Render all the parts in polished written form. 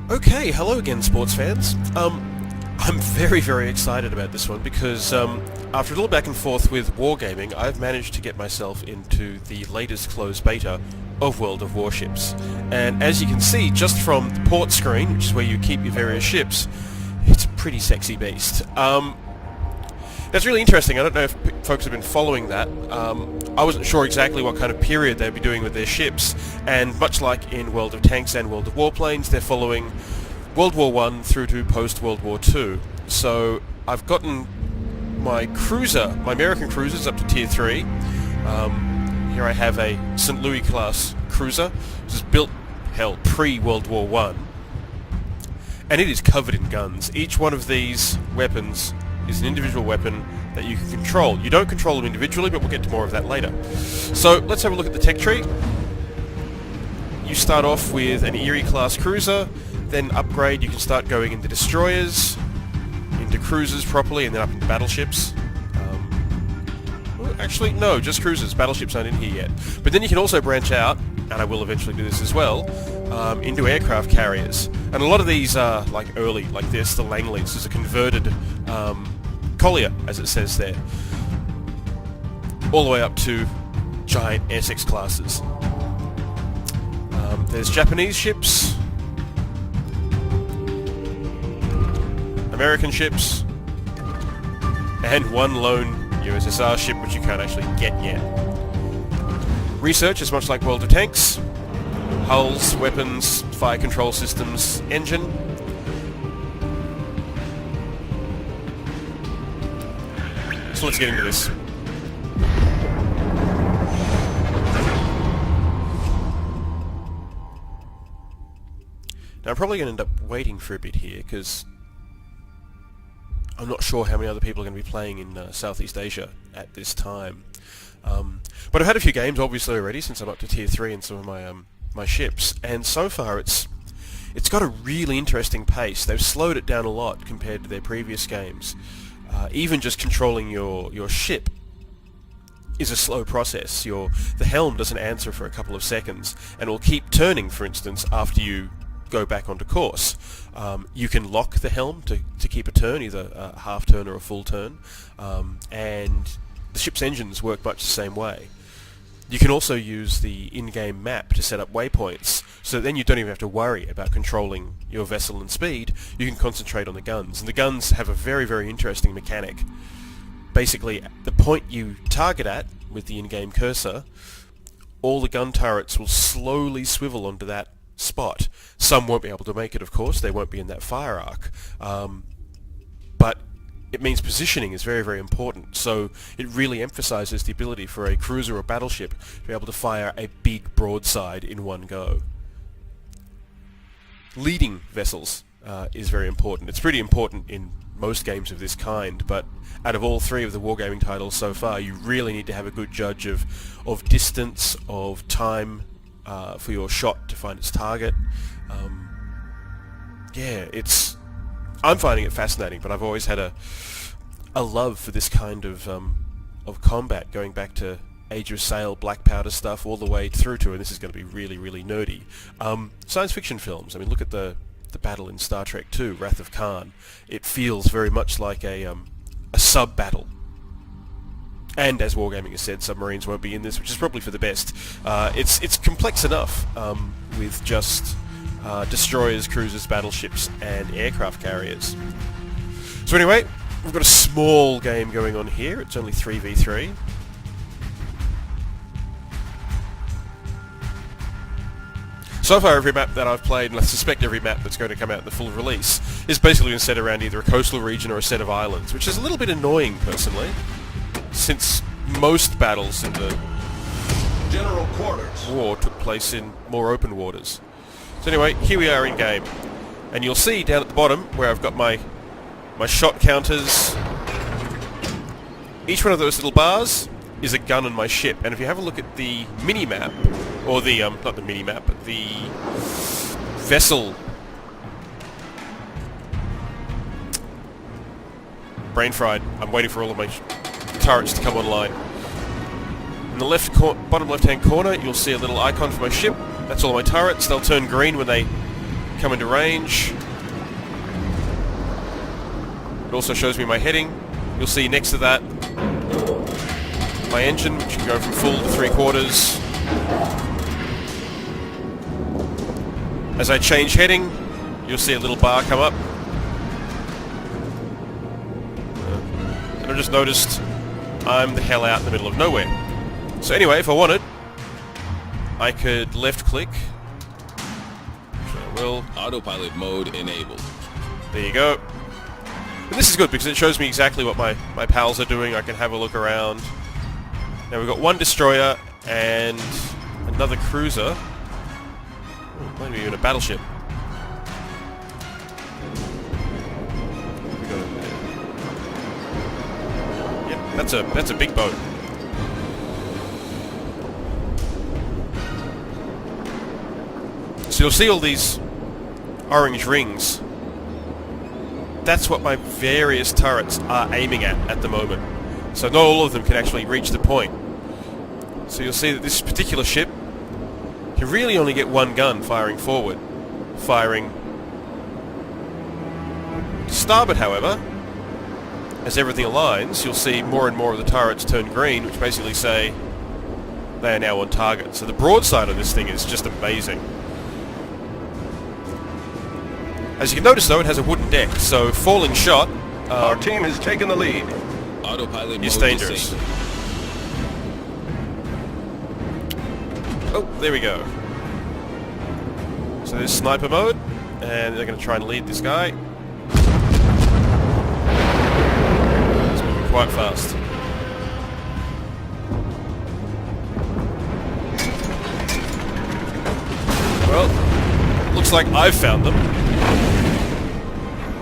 Okay, hello again, sports fans. I'm very, very excited about this one because after a little back and forth with Wargaming, I've managed to get myself into the latest closed beta of World of Warships. And as you can see, just from the port screen, which is where you keep your various ships, it's a pretty sexy beast. That's really interesting. I don't know if folks have been following that. I wasn't sure exactly what kind of period they'd be doing with their ships, and much like in World of Tanks and World of Warplanes, they're following World War I through to post-World War II. So I've gotten my cruiser, my American cruisers, up to Tier 3. Here I have a St. Louis class cruiser. This is built, hell, pre-World War I. And it is covered in guns. Each one of these weapons is an individual weapon that you can control. You don't control them individually, but we'll get to more of that later. So let's have a look at the tech tree. You start off with an Erie class cruiser, then upgrade, you can start going into destroyers, into cruisers properly, and then up into battleships. Well, actually, no, just cruisers. Battleships aren't in here yet. But then you can also branch out, and I will eventually do this as well, into aircraft carriers. And a lot of these are like early, like this, the Langleys. There's a converted Collier, as it says there, all the way up to giant Essex classes. There's Japanese ships, American ships, and one lone USSR ship which you can't actually get yet. Research is much like World of Tanks. Hulls, weapons, fire control systems, engine. So let's get into this. Now I'm probably going to end up waiting for a bit here because I'm not sure how many other people are going to be playing in Southeast Asia at this time. But I've had a few games obviously already since I'm up to Tier 3 in some of my ships, and so far it's got a really interesting pace. They've slowed it down a lot compared to their previous games. Even just controlling your ship is a slow process. The helm doesn't answer for a couple of seconds, and will keep turning, for instance, after you go back onto course. You can lock the helm to keep a turn, either a half turn or a full turn, and the ship's engines work much the same way. You can also use the in-game map to set up waypoints, so then you don't even have to worry about controlling your vessel and speed. You can concentrate on the guns, and the guns have a very, very interesting mechanic. Basically, the point you target at with the in-game cursor, all the gun turrets will slowly swivel onto that spot. Some won't be able to make it, of course. They won't be in that fire arc. But it means positioning is very, very important. So it really emphasizes the ability for a cruiser or battleship to be able to fire a big broadside in one go. Leading vessels is very important. It's pretty important in most games of this kind, but out of all three of the wargaming titles so far, you really need to have a good judge of distance, of time for your shot to find its target. I'm finding it fascinating, but I've always had a love for this kind of combat, going back to Age of Sail, Black Powder stuff, all the way through to, and this is going to be really, really nerdy, science fiction films. I mean, look at the battle in Star Trek II, Wrath of Khan. It feels very much like a sub-battle. And as Wargaming has said, submarines won't be in this, which is probably for the best. It's complex enough with just destroyers, cruisers, battleships, and aircraft carriers. So anyway, we've got a small game going on here. It's only 3v3. So far, every map that I've played, and I suspect every map that's going to come out in the full release, is basically been set around either a coastal region or a set of islands, which is a little bit annoying, personally, since most battles in the General Quarters war took place in more open waters. So anyway, here we are in game, and you'll see down at the bottom where I've got my shot counters. Each one of those little bars is a gun on my ship, and if you have a look at the mini-map, or the, not the mini-map, but the vessel... Brain fried. I'm waiting for all of my turrets to come online. In the bottom left-hand corner, you'll see a little icon for my ship. That's all my turrets. They'll turn green when they come into range. It also shows me my heading. You'll see next to that my engine, which can go from full to 3/4. As I change heading, you'll see a little bar come up. And I've just noticed I'm the hell out in the middle of nowhere. So anyway, if I wanted, I could left click. Which I will. Autopilot mode enabled. There you go. And this is good because it shows me exactly what my pals are doing. I can have a look around. Now we've got one destroyer and another cruiser. Oh, maybe even a battleship. We got it. Yep, that's a big boat. So you'll see all these orange rings. That's what my various turrets are aiming at the moment. So not all of them can actually reach the point. So you'll see that this particular ship can really only get one gun firing forward. Firing to starboard, however, as everything aligns, you'll see more and more of the turrets turn green, which basically say they are now on target. So the broadside of this thing is just amazing. As you can notice, though, it has a wooden deck, so falling shot... Our team has taken the lead. Autopilot is mode dangerous. disabled. Oh, there we go. So there's sniper mode, and they're going to try and lead this guy. It's moving quite fast. Well, looks like I've found them.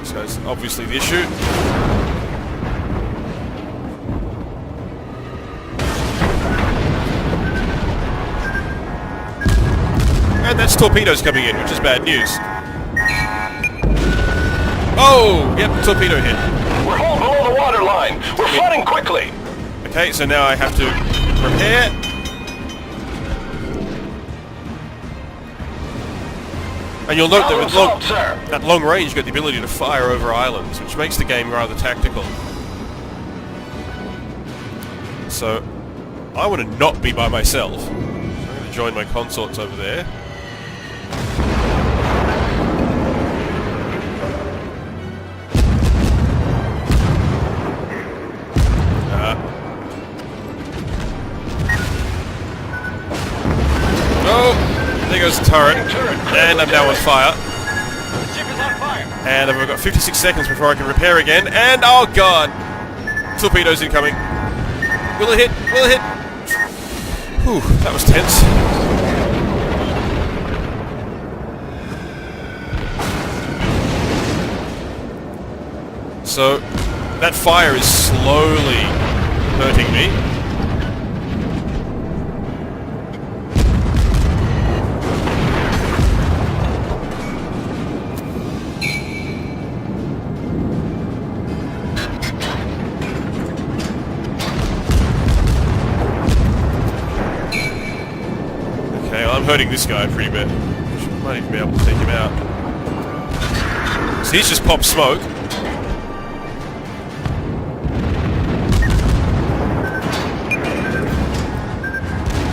This guy's obviously the issue. And that's torpedoes coming in, which is bad news. Oh! Yep, torpedo hit. We're home below the water line. We're flooding quickly. Okay, so now I have to repair. And you'll note that with at long range you've got the ability to fire over islands, which makes the game rather tactical. So, I want to not be by myself. So I'm going to join my consorts over there. There goes the turret, and I'm now on fire. The ship is on fire. And I've got 56 seconds before I can repair again, and oh god! Torpedoes incoming. Will it hit? Will it hit? Whew, that was tense. So, that fire is slowly hurting me. I'm hurting this guy pretty bad. Might even be able to take him out. So he's just popped smoke. So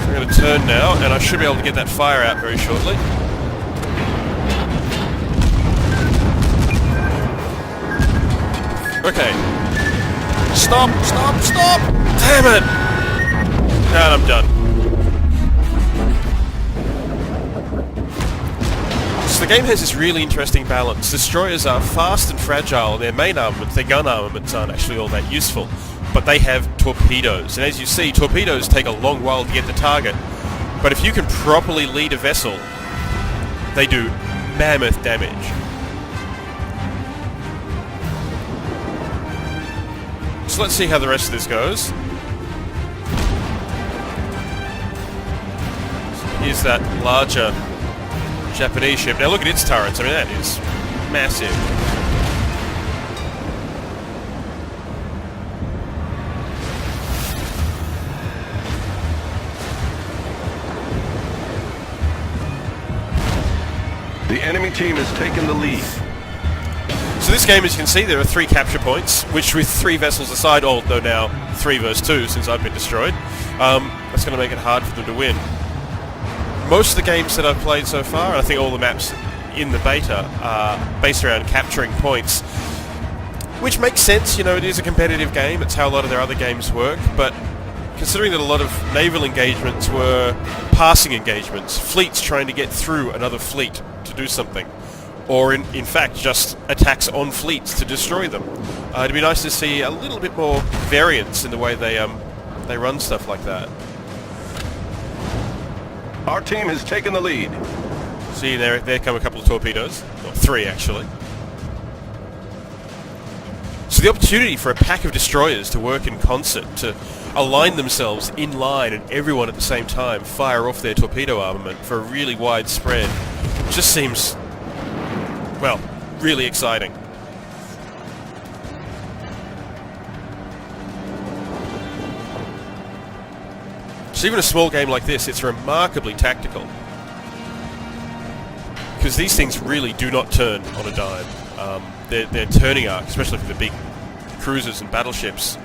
I'm going to turn now, and I should be able to get that fire out very shortly. Okay. Stop! Stop! Stop! Damn it! And I'm done. The game has this really interesting balance. Destroyers are fast and fragile, and their main armaments, their gun armaments, aren't actually all that useful. But they have torpedoes, and as you see, torpedoes take a long while to get to target. But if you can properly lead a vessel, they do mammoth damage. So let's see how the rest of this goes. So here's that larger Japanese ship. Now look at its turrets. I mean, that is massive. The enemy team has taken the lead. So this game, as you can see, there are 3 capture points, which with 3 vessels aside, although now 3 versus 2 since I've been destroyed, that's going to make it hard for them to win. Most of the games that I've played so far, and I think all the maps in the beta, are based around capturing points, which makes sense. You know, it is a competitive game, it's how a lot of their other games work, but considering that a lot of naval engagements were passing engagements, fleets trying to get through another fleet to do something, or in fact just attacks on fleets to destroy them. It'd be nice to see a little bit more variance in the way they run stuff like that. Our team has taken the lead. See, there come a couple of torpedoes, or 3 actually. So the opportunity for a pack of destroyers to work in concert, to align themselves in line and everyone at the same time fire off their torpedo armament for a really wide spread, just seems, well, really exciting. So even a small game like this, it's remarkably tactical, because these things really do not turn on a dime. Their turning arc, especially for the big cruisers and battleships,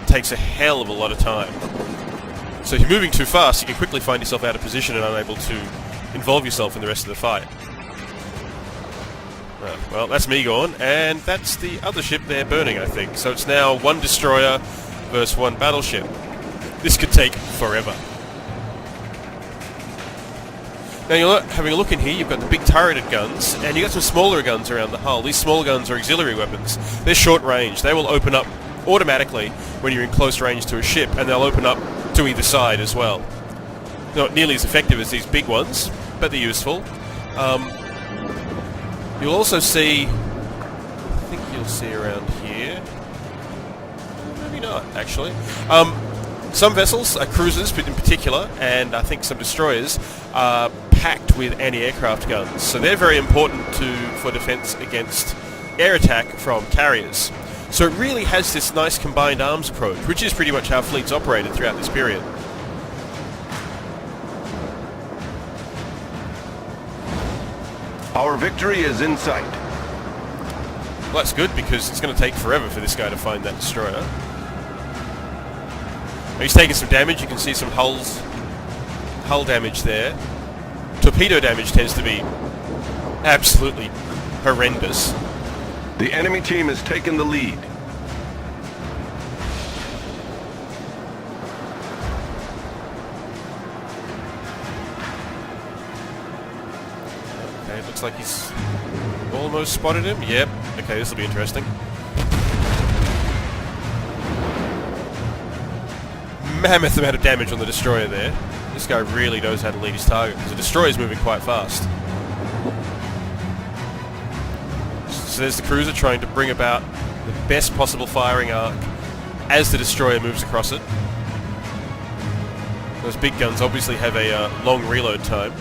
takes a hell of a lot of time. So if you're moving too fast, you can quickly find yourself out of position and unable to involve yourself in the rest of the fight. Well, that's me gone, and that's the other ship there burning, I think. So it's now 1 destroyer versus 1 battleship. This could take forever. Now you're having a look in here, you've got the big turreted guns, and you've got some smaller guns around the hull. These smaller guns are auxiliary weapons. They're short range. They will open up automatically when you're in close range to a ship, and they'll open up to either side as well. Not nearly as effective as these big ones, but they're useful. You'll also see, I think you'll see around here, maybe not actually, some vessels, cruisers in particular, and I think some destroyers, are packed with anti-aircraft guns. So they're very important for defence against air attack from carriers. So it really has this nice combined arms approach, which is pretty much how fleets operated throughout this period. Our victory is in sight. Well, that's good, because it's going to take forever for this guy to find that destroyer. He's taking some damage. You can see some hull damage there. Torpedo damage tends to be absolutely horrendous. The enemy team has taken the lead. Okay, it looks like he's almost spotted him. Yep. Okay, this will be interesting. Mammoth amount of damage on the destroyer there. This guy really knows how to lead his target, because the destroyer's moving quite fast. So there's the cruiser trying to bring about the best possible firing arc as the destroyer moves across it. Those big guns obviously have a long reload time.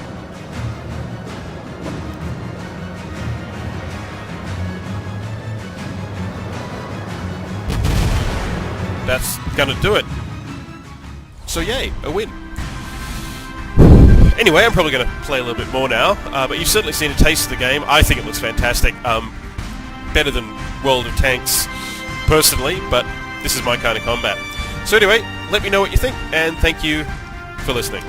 That's gonna do it. So yay, a win. Anyway, I'm probably going to play a little bit more now, but you've certainly seen a taste of the game. I think it looks fantastic. Better than World of Tanks, personally, but this is my kind of combat. So anyway, let me know what you think, and thank you for listening.